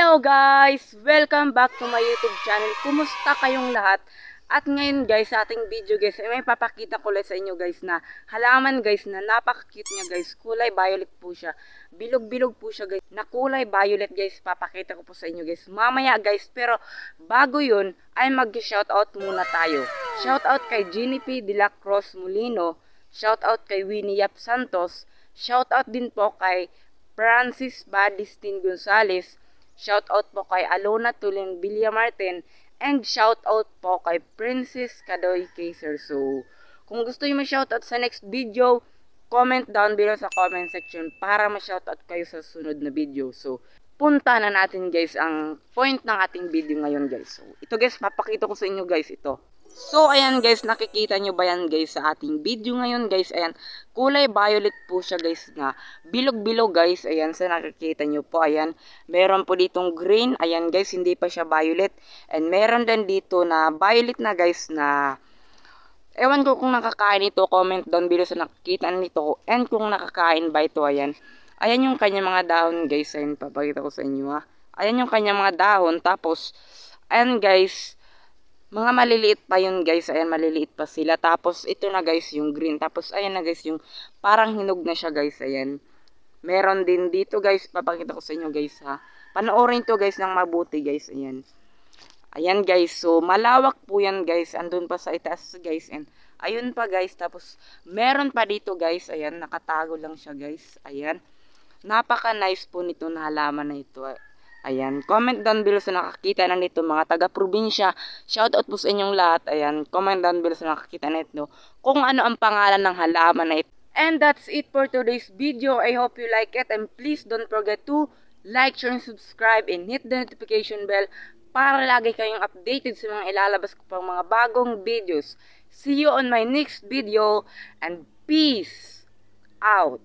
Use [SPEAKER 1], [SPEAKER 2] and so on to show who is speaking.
[SPEAKER 1] Hello guys! Welcome back to my YouTube channel. Kumusta kayong lahat? At ngayon guys, sa ating video guys, may papakita ko ulit sa inyo guys na halaman guys na napaka-cute niya guys. Kulay violet po siya. Bilog-bilog po siya guys. Na kulay violet guys, papakita ko po sa inyo guys. Mamaya guys, pero bago yun, ay mag-shoutout muna tayo. Shoutout kay Jenny P. De La Cruz Molino. Shoutout kay Winnie Yap Santos. Shoutout din po kay Francis Badistin Gonzales, shoutout po kay Alona Tulin Villamartin, and shoutout po kay Princess Kadoy Kaiser. So, kung gusto nyo ma-shoutout sa next video, comment down below sa comment section para ma-shoutout kayo sa sunod na video. So, punta na natin guys ang point ng ating video ngayon guys. So, ito guys, papakita ko sa inyo guys ito. So, ayan guys, nakikita nyo ba yan guys sa ating video ngayon guys? Ayan, kulay violet po siya guys na bilog-bilog guys. Ayan, sa nakikita nyo po, ayan. Meron po ditong green, ayan guys, hindi pa siya violet. And meron din dito na violet na guys na, ewan ko kung nakakain ito, comment down below sa nakikita nito. And kung nakakain ba ito, ayan. Ayan yung kanyang mga dahon guys, ayan, papakita ko sa inyo ha. Ayan yung kanyang mga dahon, tapos, ayan guys, mga maliliit pa yun guys, ayan maliliit pa sila. Tapos ito na guys yung green. Tapos ayan na guys yung parang hinog na siya guys, ayan. Meron din dito guys, papakita ko sa inyo guys ha. Panoorin to guys ng mabuti guys, ayan. Ayan guys, so malawak po yan guys. Andun pa sa itaas guys, and ayun pa guys. Tapos meron pa dito guys, ayan, nakatago lang siya guys, ayan. Napaka nice po nito na halaman na ito. Ayan, comment down below sa nakakita na nito mga taga-probinsya. Shoutout po sa inyong lahat. Ayan, comment down below sa nakakita na ito kung ano ang pangalan ng halaman na ito. And that's it for today's video. I hope you like it, and please don't forget to like, share, and subscribe, and hit the notification bell para lagi kayong updated sa mga ilalabas ko pang mga bagong videos. See you on my next video, and peace out!